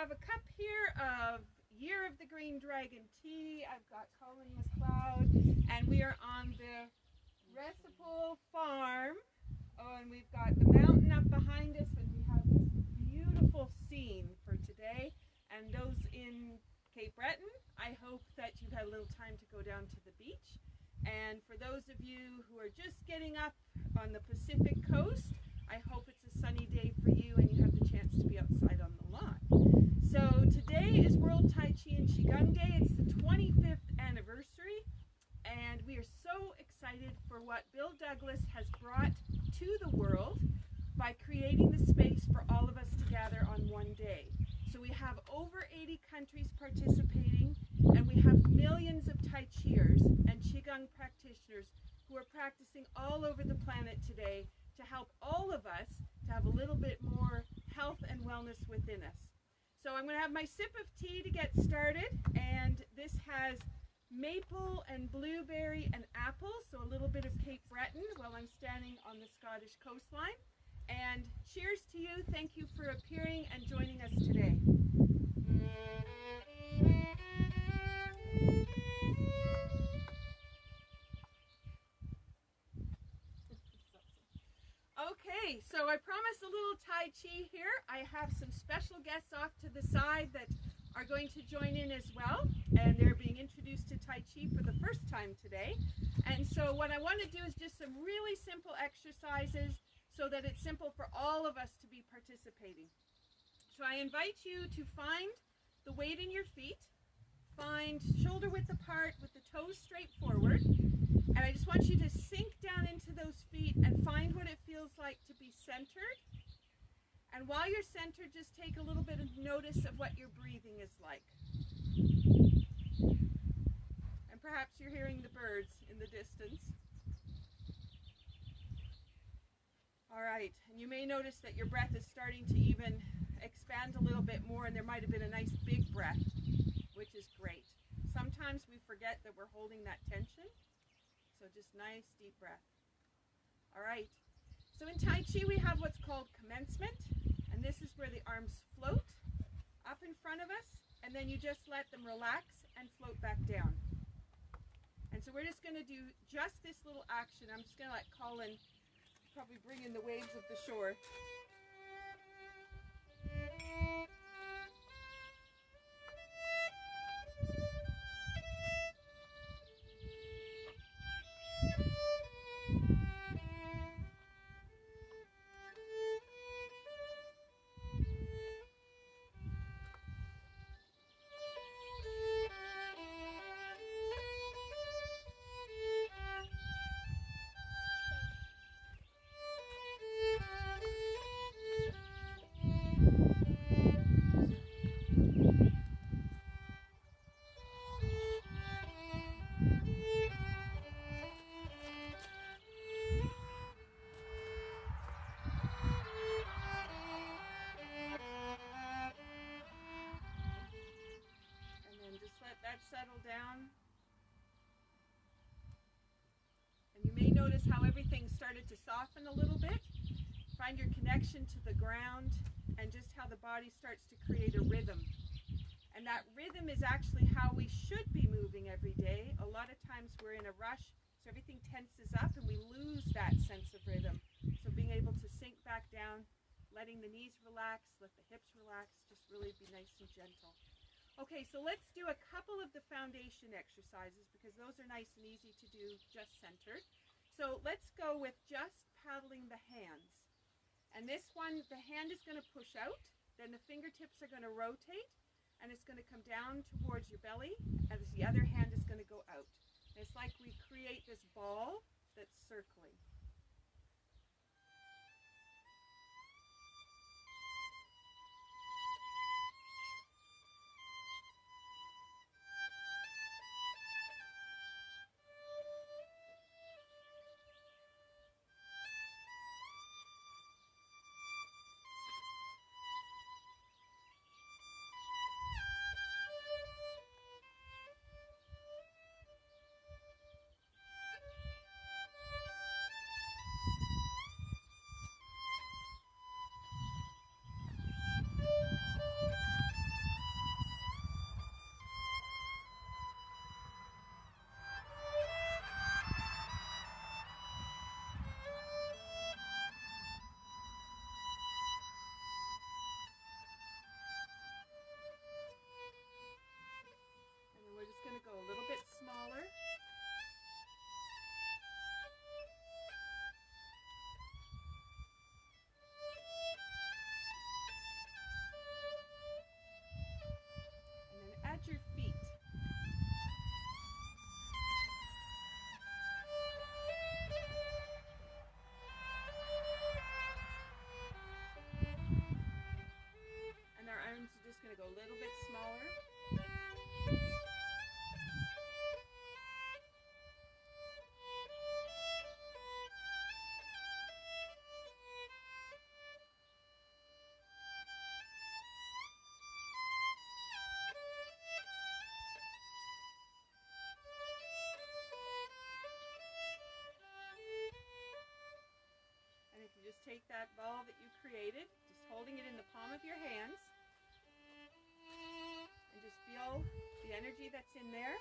have a cup here of Year of the Green Dragon tea. I've got Colin MacLeod, and we are on the Resipole farm. Oh, and we've got the mountain up behind us, and we have this beautiful scene for today. And those in Cape Breton, I hope that you've had a little time to go down to the beach. And for those of you who are just getting up on the Pacific coast, I hope it's a sunny day for you and you have the chance to be outside on the lawn. So today is World Tai Chi and Qigong Day. It's the 25th anniversary, and we are so excited for what Bill Douglas has brought to the world by creating the space for all of us to gather on one day. So we have over 80 countries participating, and we have millions of Tai Chiers and Qigong practitioners who are practicing all over the planet today to help all of us to have a little bit more health and wellness within us. So I'm going to have my sip of tea to get started, and this has maple and blueberry and apple, so a little bit of Cape Breton while I'm standing on the Scottish coastline. And cheers to you. Thank you for appearing and joining us today. Okay, so I promised a little Tai Chi here. I have some special guests off to the side that are going to join in as well, and they're being introduced to Tai Chi for the first time today. And so what I want to do is just some really simple exercises so that it's simple for all of us to be participating. So I invite you to find the weight in your feet, find shoulder width apart with the toes straight forward, and I just want you to sink down into those feet and find what it feels like to be centered. And while you're centered, just take a little bit of notice of what your breathing is like. And perhaps you're hearing the birds in the distance. All right, and you may notice that your breath is starting to even expand a little bit more, and there might have been a nice big breath, which is great. Sometimes we forget that we're holding that tension, so just nice deep breath. All right, so in Tai Chi we have what's called commencement, and this is where the arms float up in front of us, and then you just let them relax and float back down. And so we're just going to do just this little action. I'm just going to let Colin probably bring in the waves of the shore. Settle down. And you may notice how everything started to soften a little bit. Find your connection to the ground and just how the body starts to create a rhythm. And that rhythm is actually how we should be moving every day. A lot of times we're in a rush, so everything tenses up and we lose that sense of rhythm. So being able to sink back down, letting the knees relax, let the hips relax, just really be nice and gentle. Okay, so let's do a couple of the foundation exercises because those are nice and easy to do just centered. So let's go with just paddling the hands. And this one, the hand is going to push out, then the fingertips are going to rotate, and it's going to come down towards your belly, and the other hand is going to go out. And it's like we create this ball that's circling. take that ball that you created, just holding it in the palm of your hands, and just feel the energy that's in there.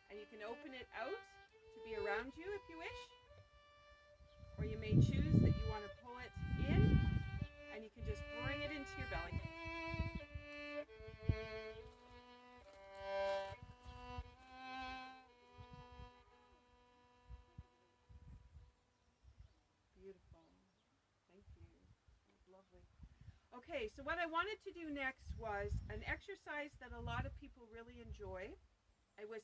And you can open it out to be around you if you wish, or you may choose that you want to pull it in, and you can just bring it into your belly. Beautiful. Thank you. That's lovely. Okay, so what I wanted to do next was an exercise that a lot of people really enjoy. It was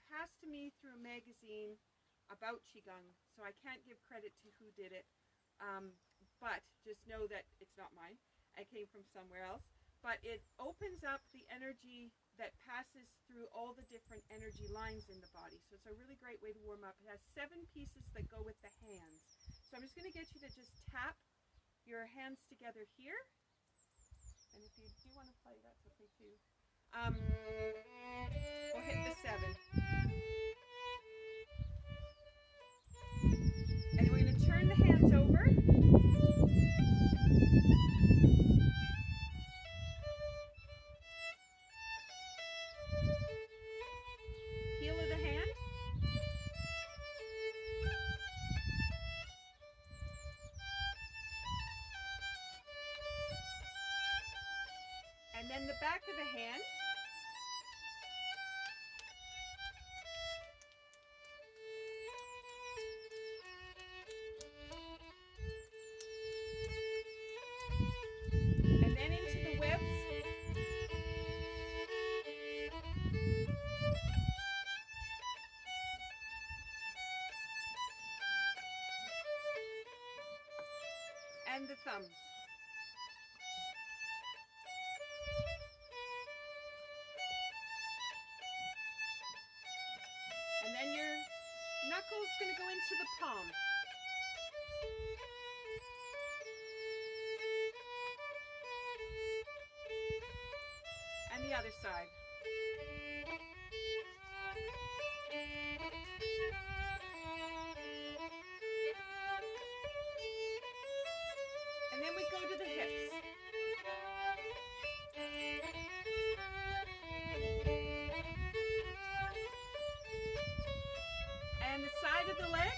passed to me through a magazine about Qigong, so I can't give credit to who did it, but just know that it's not mine. It came from somewhere else. But it opens up the energy that passes through all the different energy lines in the body. So it's a really great way to warm up. It has 7 pieces that go with the hands. So I'm just going to get you to just tap your hands together here. And if you do want to play, that's okay too. We'll hit the 7. And then we're going to turn the hands over. Heel of the hand. And then the back of the hand. And then into the webs. And the thumbs. And then your knuckles going to go into the palm. And the other side. And then we go to the hips. And the side of the leg.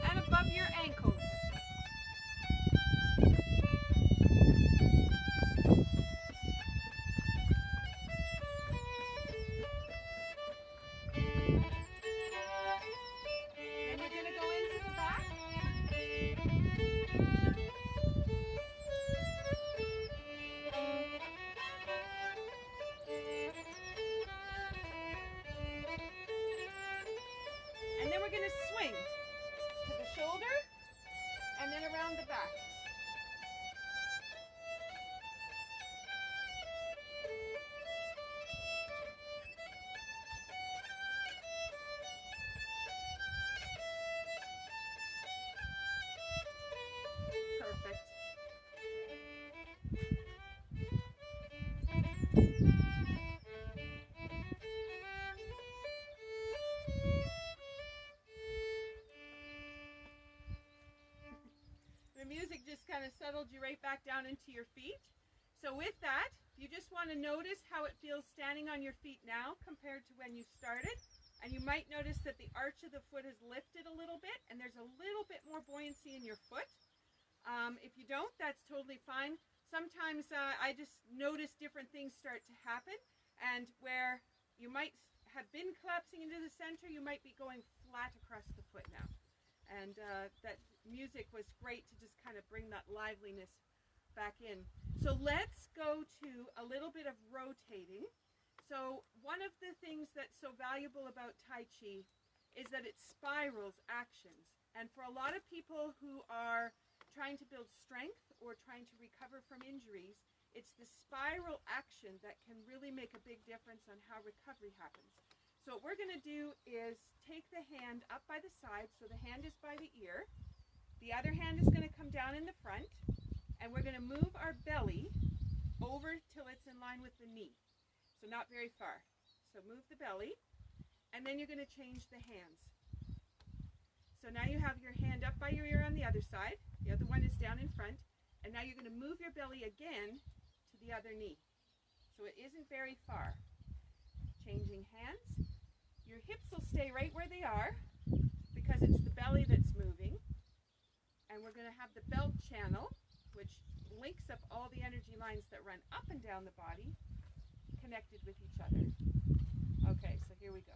And above your ankles. Then we're going to go into the back. And then we're going to swing to the shoulder and then around the back. Perfect. The music just kind of settled you right back down into your feet. So with that, you just want to notice how it feels standing on your feet now compared to when you started. And you might notice that the arch of the foot is lifted a little bit and there's a little bit more buoyancy in your foot. If you don't, that's totally fine. Sometimes I just notice different things start to happen, and where you might have been collapsing into the center, you might be going flat across the foot now. And that music was great to just kind of bring that liveliness back in. So let's go to a little bit of rotating. So one of the things that's so valuable about Tai Chi is that it spirals actions. And for a lot of people who are trying to build strength or trying to recover from injuries, it's the spiral action that can really make a big difference on how recovery happens. So what we're going to do is take the hand up by the side, so the hand is by the ear. The other hand is going to come down in the front, and we're going to move our belly over till it's in line with the knee. So not very far. So move the belly, and then you're going to change the hands. So now you have your hand up by your ear on the other side. The other one is down in front. And now you're going to move your belly again to the other knee. So it isn't very far. Changing hands. Your hips will stay right where they are because it's the belly that's moving. And we're going to have the belt channel, which links up all the energy lines that run up and down the body, connected with each other. Okay, so here we go.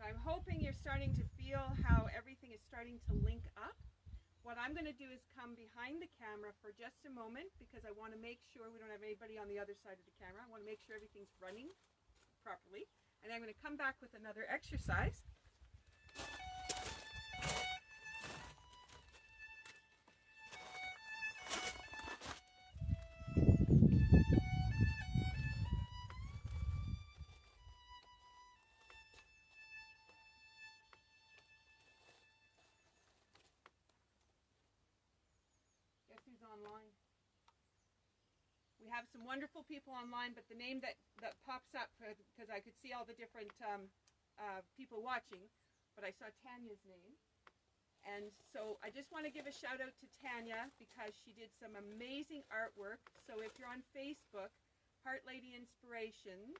I'm hoping you're starting to feel how everything is starting to link up. What I'm going to do is come behind the camera for just a moment because I want to make sure we don't have anybody on the other side of the camera. I want to make sure everything's running properly. And I'm going to come back with another exercise. Who's online? We have some wonderful people online, but the name that pops up, because I could see all the different people watching, but I saw Tanya's name. And so I just want to give a shout out to Tanya because she did some amazing artwork. So if you're on Facebook, Heart Lady Inspiration,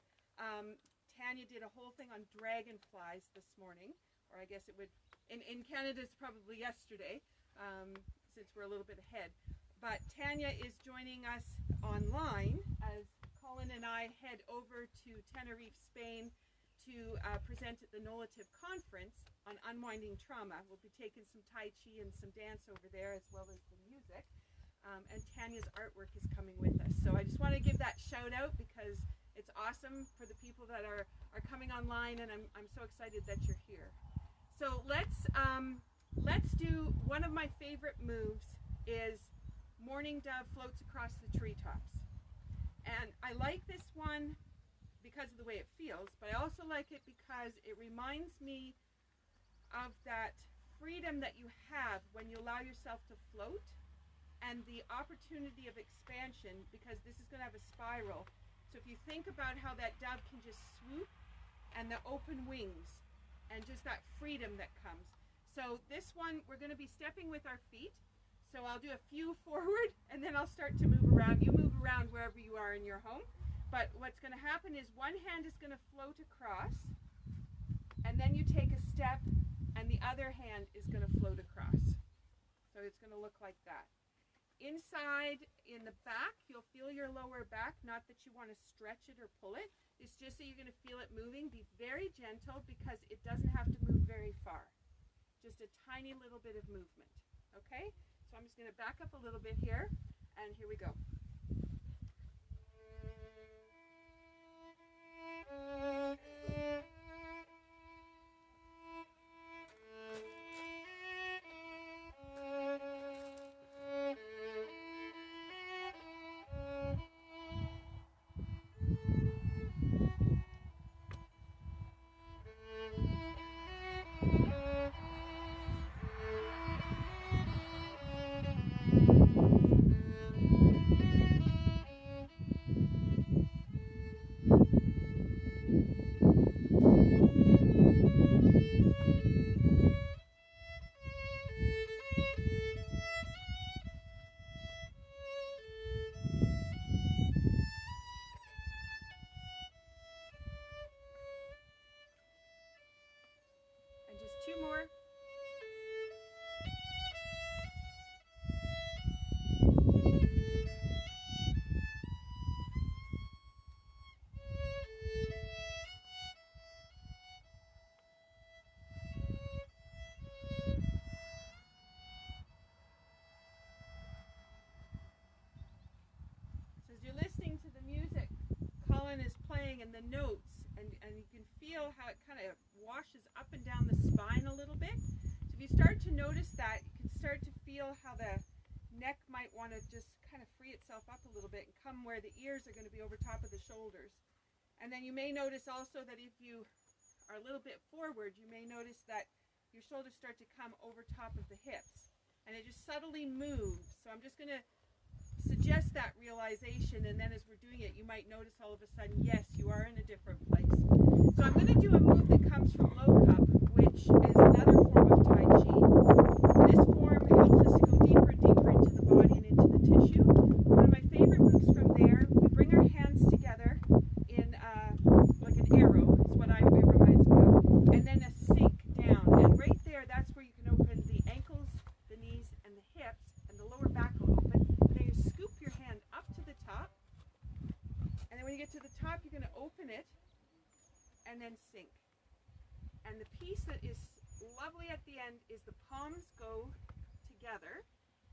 Tanya did a whole thing on dragonflies this morning, or I guess it would, in Canada it's probably yesterday, since we're a little bit ahead. But Tanya is joining us online as Colin and I head over to Tenerife, Spain to present at the Nolative Conference on unwinding trauma. We'll be taking some Tai Chi and some dance over there as well as the music. And Tanya's artwork is coming with us. So I just want to give that shout out because it's awesome for the people that are coming online, and I'm so excited that you're here. So let's do one of my favorite moves is Morning Dove Floats Across the Treetops. And I like this one because of the way it feels, but I also like it because it reminds me of that freedom that you have when you allow yourself to float and the opportunity of expansion, because this is going to have a spiral. So if you think about how that dove can just swoop and the open wings and just that freedom that comes. So this one, we're going to be stepping with our feet. So I'll do a few forward and then I'll start to move around. You move around wherever you are in your home. But what's going to happen is one hand is going to float across, and then you take a step and the other hand is going to float across. So it's going to look like that. Inside in the back, you'll feel your lower back, not that you want to stretch it or pull it. It's just that you're going to feel it moving. Be very gentle because it doesn't have to move very far. Just a tiny little bit of movement. Okay? So I'm just going to back up a little bit here, and here we go. Two more. So as you're listening to the music, Colin is playing and the notes, and you can feel how it kind of washes up and down the spine a little bit. So if you start to notice that, you can start to feel how the neck might want to just kind of free itself up a little bit and come where the ears are going to be over top of the shoulders. And then you may notice also that if you are a little bit forward, you may notice that your shoulders start to come over top of the hips. And it just subtly moves. So I'm just going to suggest that realization, and then as we're doing it, you might notice all of a sudden, yes, you are in a different place. So I'm going to do a move that comes from Loch, which is another form of Tai Chi. This form helps us to go deeper and deeper into the body and into the tissue. One of my favorite moves from there, we bring our hands together in like an arrow, is what it reminds me of, and then a sink down. And right there, that's where you can open the ankles, the knees, and the hips, and the lower back will open. And then you scoop your hand up to the top, and then when you get to the top, you're going to open it and then sink. And the piece that is lovely at the end is the palms go together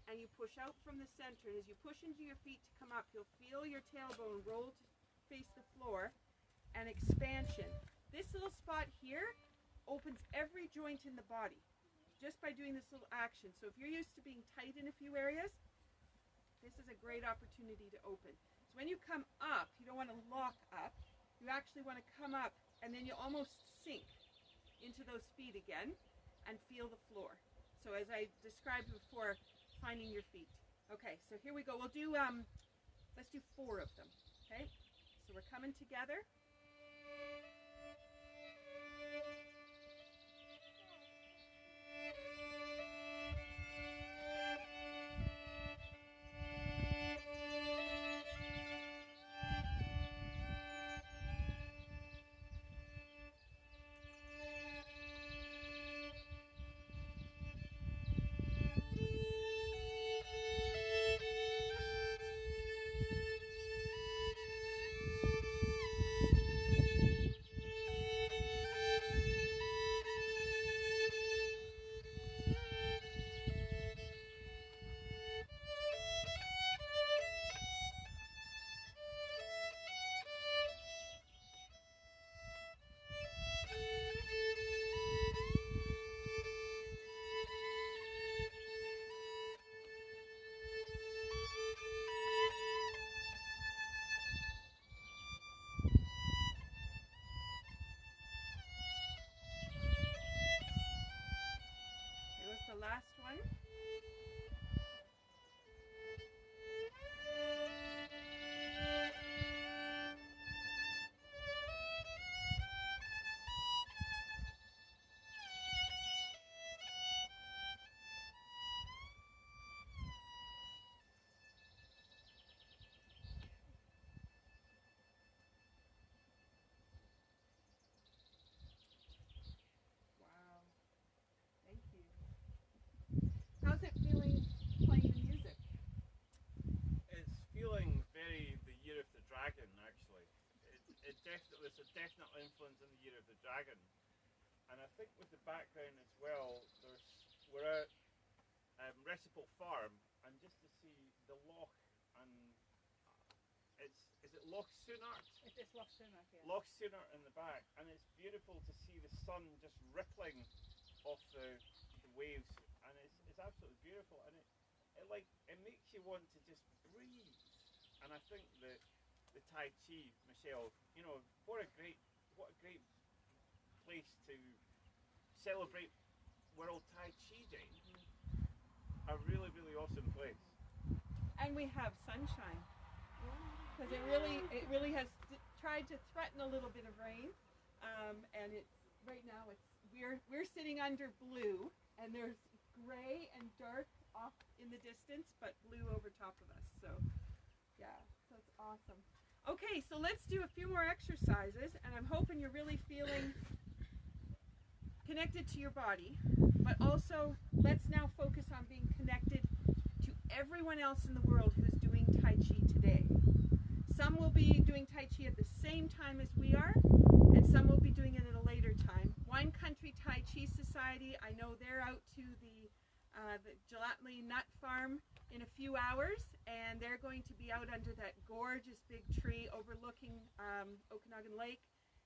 and you push out from the center. As you push into your feet to come up, you'll feel your tailbone roll to face the floor and expansion. This little spot here opens every joint in the body just by doing this little action. So if you're used to being tight in a few areas, this is a great opportunity to open. So when you come up, you don't want to lock up. You actually want to come up and then you almost sink into those feet again and feel the floor. So as I described before, finding your feet. Okay, so here we go. We'll do, let's do 4 of them, okay? So we're coming together. Last one. Wow. Thank you. How's it feeling playing the music? It's feeling very the Year of the Dragon, actually. There's a definite influence in the Year of the Dragon. And I think with the background as well, we're at Resipole farm, and just to see the Loch, and it's is it Loch Sunart? It is Loch Sunart, yeah. Loch Sunart in the back, and it's beautiful to see the sun just rippling off the waves, and it's absolutely beautiful, and it makes you want to just breathe. And I think that the Tai Chi, Michelle, you know, what a great place to celebrate World Tai Chi Day. A really, really awesome place. And we have sunshine, because it really has tried to threaten a little bit of rain, and it's right now we're sitting under blue, and there's gray and dark off in the distance, but blue over top of us. So yeah, that's awesome. Okay, so let's do a few more exercises, and I'm hoping you're really feeling connected to your body, but also let's now focus on being connected to everyone else in the world who's doing Tai Chi today. Some will be doing Tai Chi at the same time as we are, and some will be doing it at a later time. Wine Country Tai Chi Society, I know they're out to the Gelatinely Nut Farm in a few hours, and they're going to be out under that gorgeous big tree overlooking Okanagan Lake,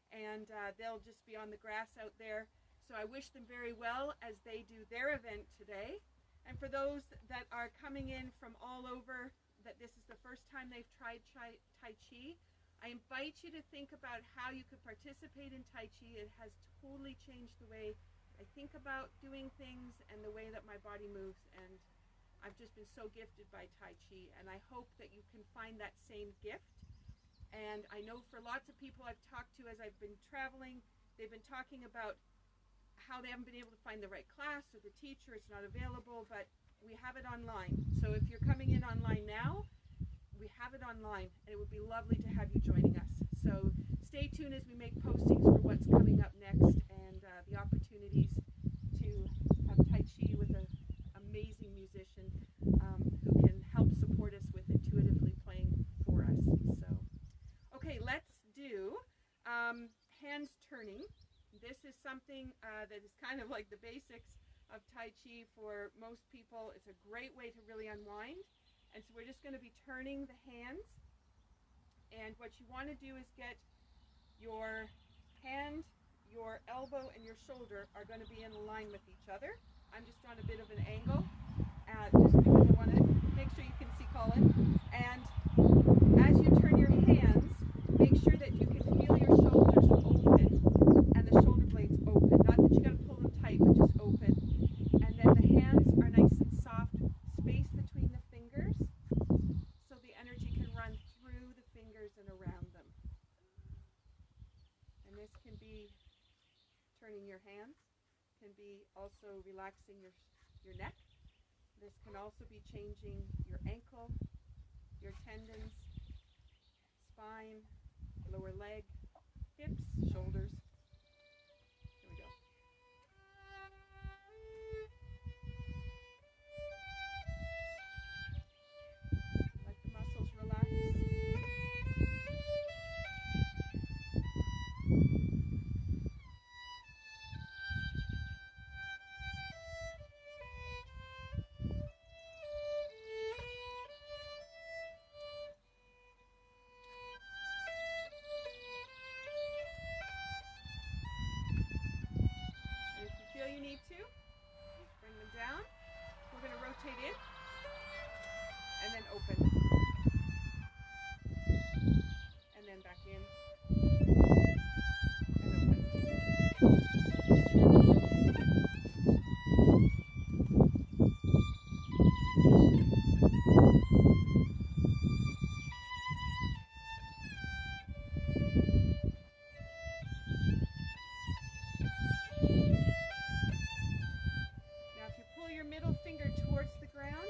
and they'll just be on the grass out there. So I wish them very well as they do their event today. And for those that are coming in from all over, that this is the first time they've tried Tai Chi, I invite you to think about how you could participate in Tai Chi. It has totally changed the way I think about doing things and the way that my body moves. And I've just been so gifted by Tai Chi, and I hope that you can find that same gift. And I know for lots of people I've talked to as I've been traveling, they've been talking about how they haven't been able to find the right class, or the teacher, it's not available, but we have it online. So if you're coming in online now, we have it online, and it would be lovely to have you joining us. So stay tuned as we make postings for what's coming up next, and the opportunities to have Tai Chi with an amazing musician who can help support us with intuitively playing for us. So, okay, let's do hands turning. This is something that is kind of like the basics of Tai Chi for most people. It's a great way to really unwind. And so we're just going to be turning the hands. And what you want to do is get your hand, your elbow, and your shoulder are going to be in line with each other. I'm just on a bit of an angle, just because I want to make sure you can see Colin. And as you turn your hands, make sure that you can feel your shoulders open and the shoulder blades open. Not that you got to pull them tight, but just open. And then the hands are nice and soft, space between the fingers, so the energy can run through the fingers and around them. And this can be turning your hands, can be also relaxing your neck. This can also be changing your ankle, your tendons, spine, lower leg, hips, shoulders. Here we go. Let the muscles relax. You need to just bring them down. We're going to rotate in and then open, and then back in and open. Middle finger towards the ground,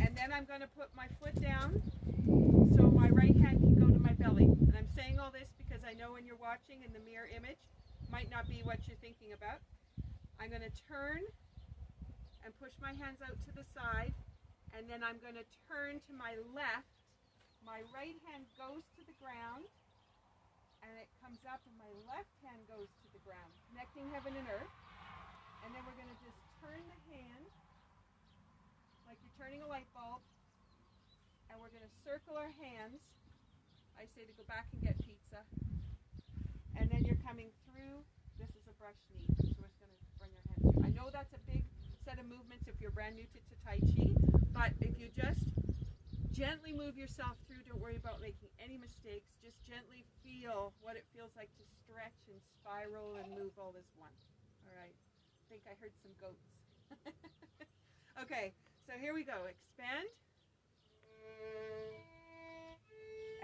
And then I'm going to put my foot down so my right hand can go to my belly. And I'm saying all this because I know when you're watching in the mirror image, might not be what you're thinking about. I'm going to turn and push my hands out to the side, and then I'm going to turn to my left. My right hand goes to the ground, and it comes up, and my left hand goes to the ground, connecting heaven and earth. And then we're going to just turn the hand like you're turning a light bulb, and we're going to circle our hands. I say to go back and get pizza. And then you're coming through. This is a brush knee, so we're just going to bring our hands through. I know that's a big set of movements if you're brand new to Tai Chi, but if you just gently move yourself through, don't worry about making any mistakes, just gently feel what it feels like to stretch and spiral and move all as one. All right, I think I heard some goats. Okay, so here we go. Expand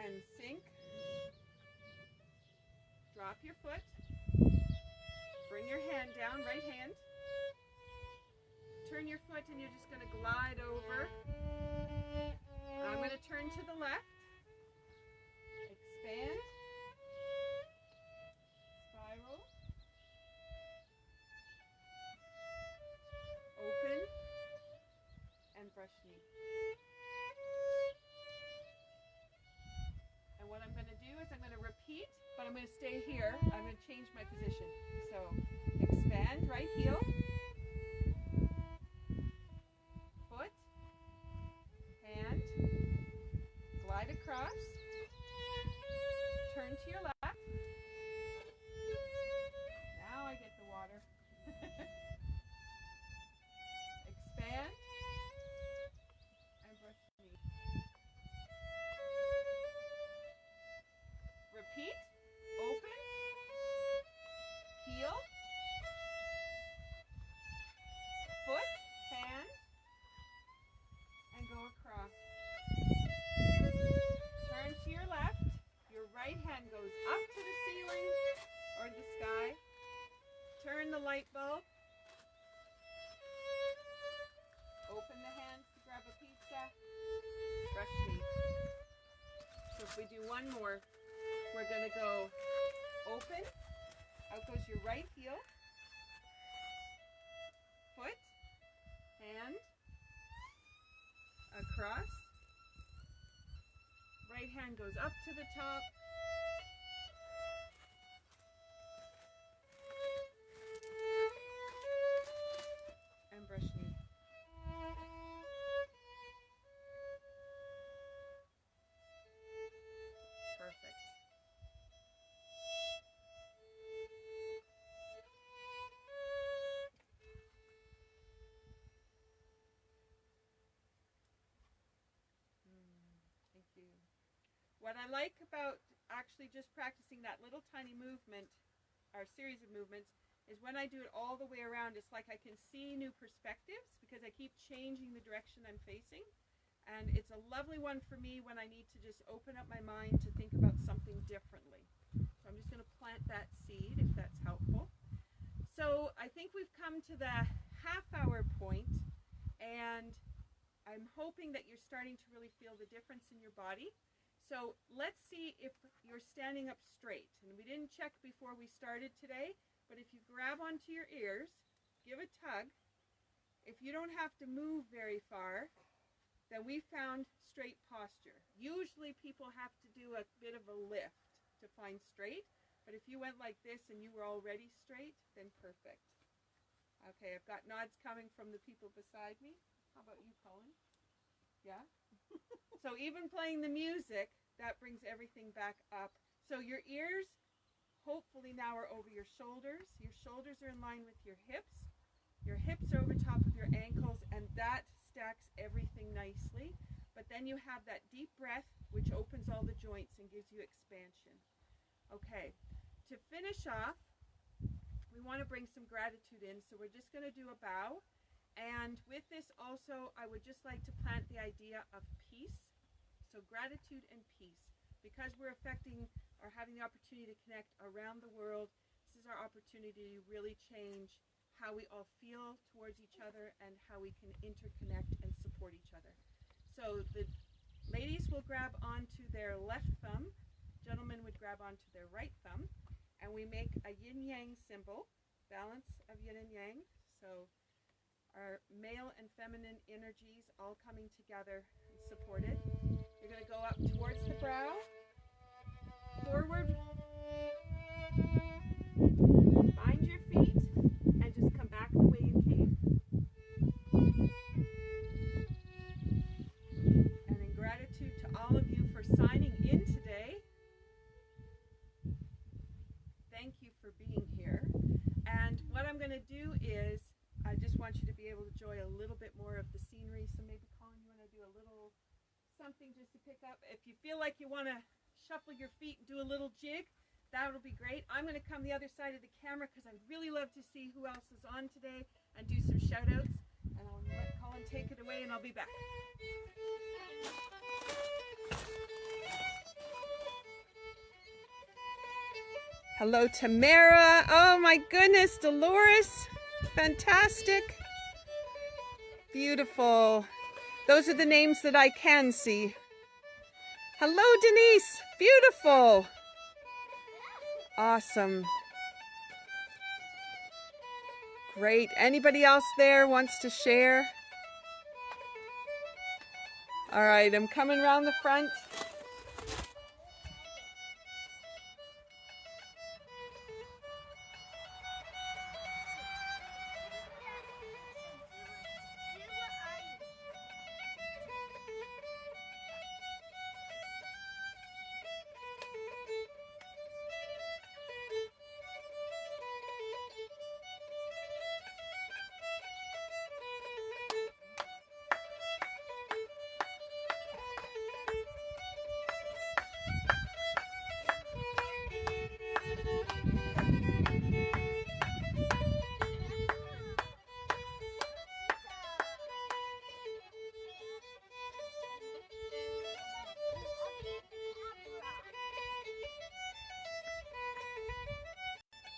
and sink. Drop your foot. Bring your hand down, right hand. Turn your foot and you're just going to glide over. I'm going to turn to the left. Expand. Spiral. Open. And brush knee. And what I'm going to do is I'm going to repeat, but I'm going to stay here. I'm going to change my position. So expand, right heel. Foot. Hand. Glide across. Turn to your left. Now I get the water. Expand. And brush knee. Repeat. Open. Heel. Foot. Hand. And go across. Turn to your left. Your right hand goes up to the ceiling or the sky. Turn the light bulb. Open the hands to grab a pizza. Brush knee. So if we do one more, we're going to go open. Out goes your right heel. Foot. Hand. Across. Right hand goes up to the top. And brush knee. Perfect. Thank you. What I like about actually just practicing that little tiny movement, or series of movements, is when I do it all the way around, it's like I can see new perspectives because I keep changing the direction I'm facing. And it's a lovely one for me when I need to just open up my mind to think about something differently. So I'm just going to plant that seed if that's helpful. So I think we've come to the half-hour point, and I'm hoping that you're starting to really feel the difference in your body. So let's see if you're standing up straight. And we didn't check before we started today, but if you grab onto your ears, give a tug. If you don't have to move very far, then we found straight posture. Usually people have to do a bit of a lift to find straight, but if you went like this and you were already straight, then perfect. Okay, I've got nods coming from the people beside me. How about you, Colin? Yeah? So even playing the music, that brings everything back up. So your ears, hopefully now are over your shoulders. Your shoulders are in line with your hips. Your hips are over top of your ankles, and that stacks everything nicely. But then you have that deep breath, which opens all the joints and gives you expansion. Okay, to finish off, we want to bring some gratitude in. So we're just going to do a bow. And with this also, I would just like to plant the idea of peace. So gratitude and peace. Because we're affecting or having the opportunity to connect around the world, this is our opportunity to really change how we all feel towards each other and how we can interconnect and support each other. So the ladies will grab onto their left thumb, gentlemen would grab onto their right thumb, and we make a yin-yang symbol, balance of yin and yang. So our male and feminine energies all coming together and supported. You're going to go up towards the brow, forward, find your feet, and just come back the way you came. And in gratitude to all of you for signing in today, thank you for being here. And what I'm going to do is, I just want you to be able to enjoy a little bit more of the scenery. So maybe, Colin, you want to do a little something just to pick up. If you feel like you want to shuffle your feet and do a little jig, that would be great. I'm going to come the other side of the camera because I'd really love to see who else is on today and do some shout outs. And I'll let Colin take it away and I'll be back. Hello, Tamara. Oh my goodness, Dolores. Fantastic. Beautiful. Those are the names that I can see. Hello, Denise. Beautiful. Awesome. Great. Anybody else there wants to share? All right, I'm coming around the front.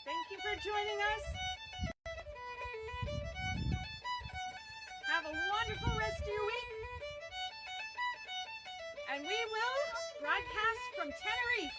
Thank you for joining us. Have a wonderful rest of your week. And we will broadcast from Tenerife.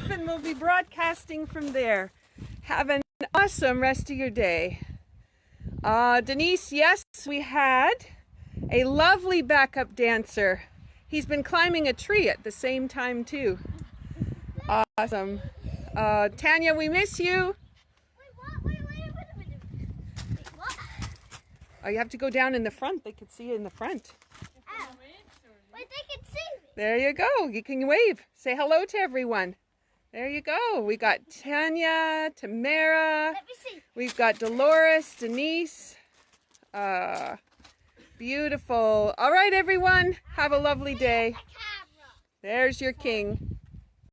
And we'll be broadcasting from there. Have an awesome rest of your day. Denise, yes, we had a lovely backup dancer. He's been climbing a tree at the same time too. Awesome. Tanya, we miss you. Wait a minute. Wait, what? Oh, you have to go down in the front. They could see you in the front. Oh. Wait, they can see me. There you go. You can wave. Say hello to everyone. There you go. We got Tanya, Tamara. Let me see. We've got Dolores, Denise. Beautiful. All right, everyone. Have a lovely day. There's your king.